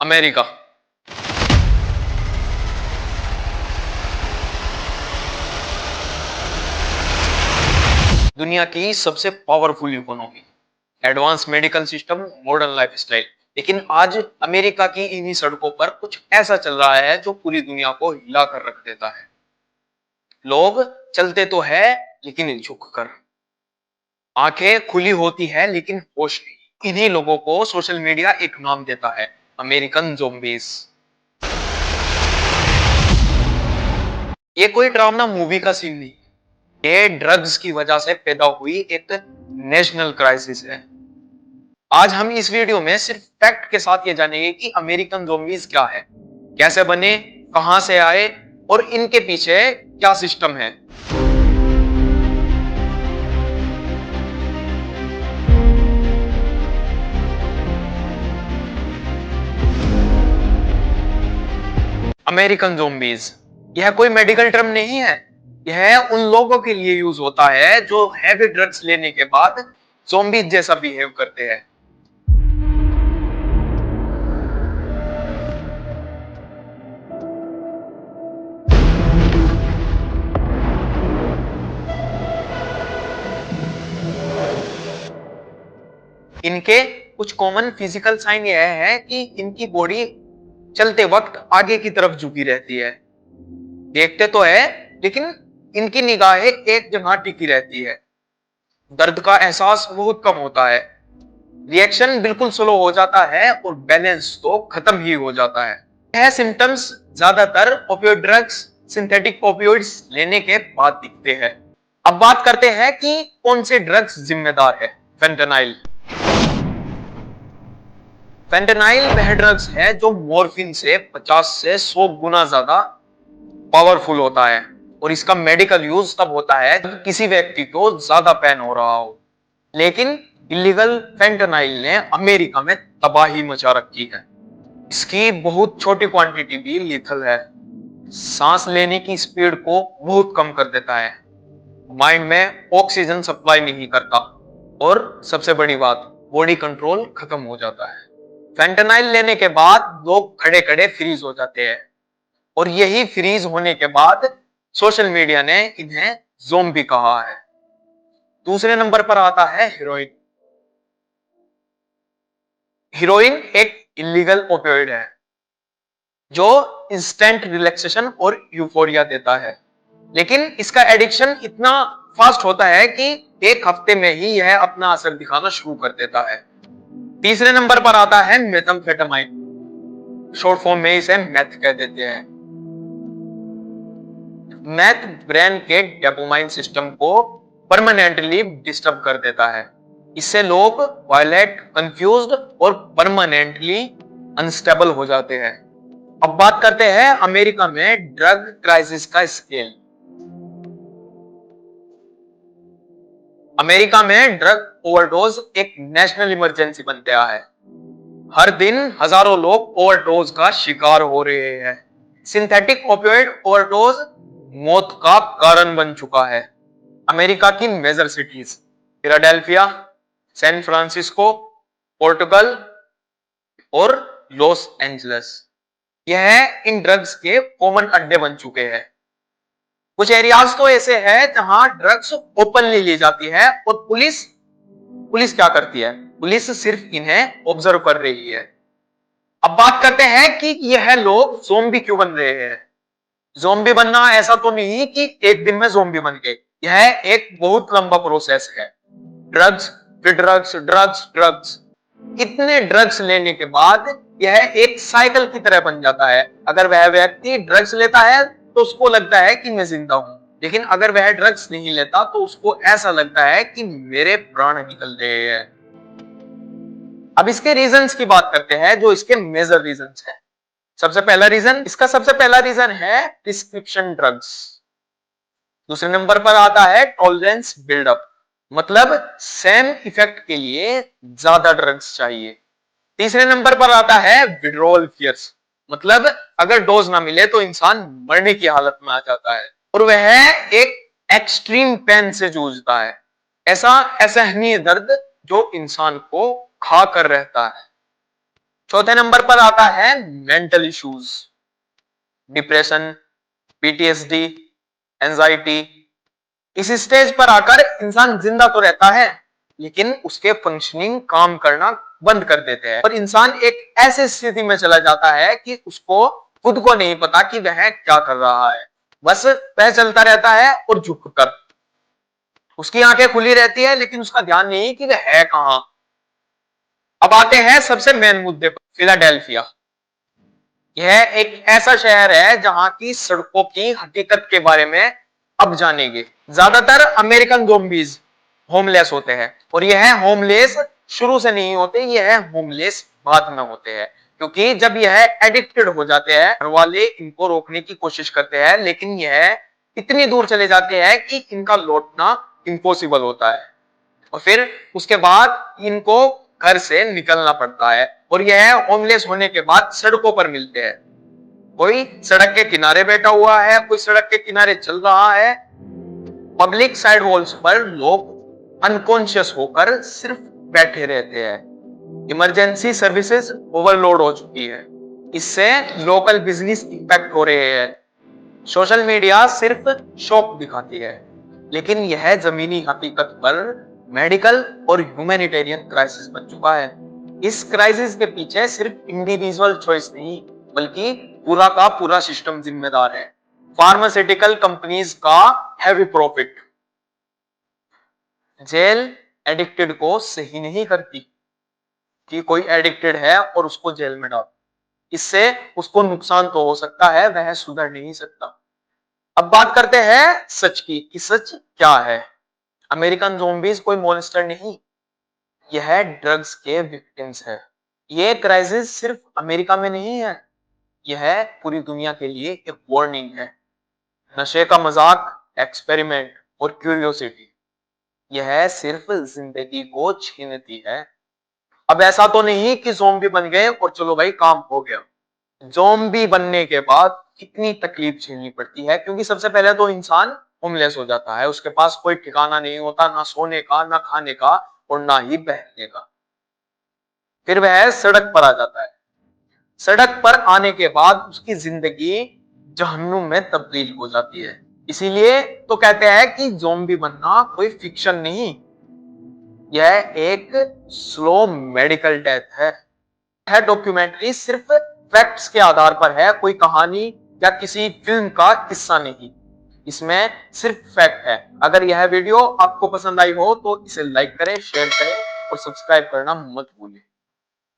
America. दुनिया की सबसे powerful economy, advance medical system, modern lifestyle. लेकिन आज अमेरिका की इन्हीं सड़कों पर कुछ ऐसा चल रहा है जो पूरी दुनिया को हिला कर रख देता है। लोग चलते तो है लेकिन झुक कर, आंखें खुली होती है लेकिन होश नहीं। इन्हीं लोगों को सोशल मीडिया एक नाम देता है, अमेरिकन ज़ॉम्बीज़। ये कोई डरावना मूवी का सीन नहीं, ये ड्रग्स की वजह से पैदा हुई एक नेशनल क्राइसिस है। आज हम इस वीडियो में सिर्फ फैक्ट के साथ ये जानेंगे कि अमेरिकन ज़ॉम्बीज़ क्या है, कैसे बने, कहां से आए और इनके पीछे क्या सिस्टम है। अमेरिकन ज़ॉम्बीज़, यह कोई मेडिकल टर्म नहीं है। यह उन लोगों के लिए यूज होता है जो हैवी ड्रग्स लेने के बाद ज़ॉम्बीज़ जैसा बिहेव करते हैं। इनके कुछ कॉमन फिजिकल साइन यह है कि इनकी बॉडी चलते वक्त आगे की तरफ झुकी रहती है। देखते तो है लेकिन इनकी निगाहें एक जगह टिकी रहती है। दर्द का एहसास बहुत कम होता है, रिएक्शन बिल्कुल स्लो हो जाता है और बैलेंस तो खत्म ही हो जाता है। यह सिम्टम्स ज्यादातर ओपियोइड ड्रग्स, सिंथेटिक ओपियोइड्स लेने के बाद दिखते हैं। अब बात करते हैं कि कौन से ड्रग्स जिम्मेदार है। फेंटेनाइल। फेंटेनाइल वह ड्रग्स है जो मॉर्फिन से 50 से 100 गुना ज्यादा पावरफुल होता है और इसका मेडिकल यूज तब होता है जब किसी व्यक्ति को ज्यादा पेन हो रहा हो। लेकिन इलीगल फेंटेनाइल ने अमेरिका में तबाही मचा रखी है। इसकी बहुत छोटी क्वांटिटी भी लीथल है, सांस लेने की स्पीड को बहुत कम कर देता है, माइंड में ऑक्सीजन सप्लाई नहीं करता और सबसे बड़ी बात, बॉडी कंट्रोल खत्म हो जाता है। फेंटेनाइल लेने के बाद लोग खड़े खड़े फ्रीज हो जाते हैं और यही फ्रीज होने के बाद सोशल मीडिया ने इन्हें ज़ॉम्बी कहा है। दूसरे नंबर पर आता है हीरोइन। हीरोइन एक इलीगल ओपियोइड है जो इंस्टेंट रिलैक्सेशन और यूफोरिया देता है, लेकिन इसका एडिक्शन इतना फास्ट होता है कि एक हफ्ते में ही यह अपना असर दिखाना शुरू कर देता है। तीसरे नंबर पर आता है मेथाम्फेटामाइन, शॉर्ट फॉर्म में इसे मैथ कह देते हैं। मैथ ब्रेन के डोपामाइन सिस्टम को परमानेंटली डिस्टर्ब कर देता है। इससे लोग वायलेट, कंफ्यूज्ड और परमानेंटली अनस्टेबल हो जाते हैं। अब बात करते हैं अमेरिका में ड्रग क्राइसिस का स्केल। अमेरिका में ड्रग ओवरडोज एक नेशनल इमरजेंसी बन गया है। हर दिन हजारों लोग ओवरडोज का शिकार हो रहे हैं। सिंथेटिक ओपियोइड ओवरडोज मौत का कारण बन चुका है। अमेरिका की major cities Philadelphia, San Francisco, Portugal और लॉस एंजल्स, यह इन ड्रग्स के कॉमन अड्डे बन चुके हैं। कुछ एरियाज तो ऐसे हैं जहां ड्रग्स ओपनली ली जाती है और पुलिस पुलिस क्या करती है? पुलिस सिर्फ इन्हें ऑब्जर्व कर रही है। अब बात करते हैं कि यह लोग ज़ॉम्बी क्यों बन रहे हैं। ज़ॉम्बी बनना ऐसा तो नहीं कि एक दिन में ज़ॉम्बी बन गए, यह एक बहुत लंबा प्रोसेस है। ड्रग्स, फिर ड्रग्स, ड्रग्स, ड्रग्स, इतने ड्रग्स लेने के बाद यह एक साइकिल की तरह बन जाता है। अगर वह व्यक्ति ड्रग्स लेता है तो उसको लगता है कि मैं जिंदा हूं, लेकिन अगर वह ड्रग्स नहीं लेता तो उसको ऐसा लगता है कि मेरे प्राण निकल रहे हैं। अब इसके रीजंस की बात करते हैं, जो इसके मेजर रीजंस हैं। सबसे पहला रीजन है प्रिस्क्रिप्शन ड्रग्स। दूसरे नंबर पर आता है टॉलरेंस बिल्डअप, मतलब सेम इफेक्ट के लिए ज्यादा ड्रग्स चाहिए। तीसरे नंबर पर आता है विड्रॉल फियर्स, मतलब अगर डोज ना मिले तो इंसान मरने की हालत में आ जाता है और वह एक एक्सट्रीम पेन से जूझता है, ऐसा असहनीय दर्द जो इंसान को खा कर रहता है। चौथे नंबर पर आता है mental issues, depression, PTSD, anxiety. इस स्टेज पर आकर इंसान जिंदा तो रहता है लेकिन उसके फंक्शनिंग काम करना बंद कर देते हैं और इंसान एक ऐसे स्थिति में चला जाता है कि उसको खुद को नहीं पता कि वह क्या कर रहा है। बस वह चलता रहता है और झुककर, उसकी आंखें खुली रहती है लेकिन उसका ध्यान नहीं कि वह है कहां। अब आते हैं सबसे मेन मुद्दे पर, फिलाडेल्फिया। यह एक ऐसा शहर है जहां की सड़कों की हकीकत के बारे में अब जानेंगे। ज्यादातर अमेरिकन ज़ोंबीज होमलेस होते हैं और यह होमलेस शुरू से नहीं होते, यह होमलेस बाद में होते हैं क्योंकि जब यह एडिक्टेड हो जाते हैं घर वाले इनको रोकने की कोशिश करते हैं लेकिन यह इतनी दूर चले जाते हैं कि इनका लौटना इम्पॉसिबल होता है और फिर उसके बाद इनको घर से निकलना पड़ता है और यह होमलेस होने के बाद सड़कों पर मिलते हैं। कोई सड़क के किनारे बैठा हुआ है, कोई सड़क के किनारे चल रहा है। पब्लिक साइड वॉल्स पर लोग अनकॉन्शियस होकर सिर्फ बैठे रहते हैं। इमरजेंसी सर्विसेज ओवरलोड हो चुकी है, इससे लोकल बिजनेस इंपैक्ट हो रहे हैं। सोशल मीडिया सिर्फ शौक दिखाती है लेकिन यह जमीनी हकीकत पर मेडिकल और ह्यूमैनिटेरियन क्राइसिस बन चुका है। इस क्राइसिस के पीछे सिर्फ इंडिविजुअल चॉइस नहीं बल्कि पूरा का पूरा सिस्टम जिम्मेदार है। फार्मास्यूटिकल कंपनीज का हैवी प्रॉफिट। जेल एडिक्टेड को सही नहीं करती कि कोई एडिक्टेड है और उसको जेल में डाल, इससे उसको नुकसान तो हो सकता है, वह सुधर नहीं सकता। अब बात करते हैं सच की कि सच क्या है। अमेरिकन ज़ोंबीज कोई मॉन्स्टर नहीं, यह ड्रग्स के विक्टिम्स है। ये क्राइसिस सिर्फ अमेरिका में नहीं है, यह पूरी दुनिया के लिए एक वार्निंग है। नशे का मजाक, एक्सपेरिमेंट और क्यूरियोसिटी, यह सिर्फ जिंदगी को छीनती है। अब ऐसा तो नहीं कि ज़ोंबी बन गए और चलो भाई काम हो गया। ज़ोंबी बनने के बाद कितनी तकलीफ झेलनी पड़ती है क्योंकि सबसे पहले तो इंसान होमलेस हो जाता है, उसके पास कोई ठिकाना नहीं होता, ना सोने का, ना खाने का और ना ही बहने का। फिर वह सड़क पर आ जाता है। सड़क पर आने के बाद उसकी जिंदगी जहन्नुम में तब्दील हो जाती है। इसीलिए तो कहते हैं कि ज़ोंबी बनना कोई फिक्शन नहीं, यह एक स्लो मेडिकल डेथ है। डॉक्यूमेंट्री सिर्फ फैक्ट्स के आधार पर है, कोई कहानी या किसी फिल्म का किस्सा नहीं। इसमें सिर्फ फैक्ट है। अगर यह वीडियो आपको पसंद आई हो तो इसे लाइक करें, शेयर करें और सब्सक्राइब करना मत भूलिए।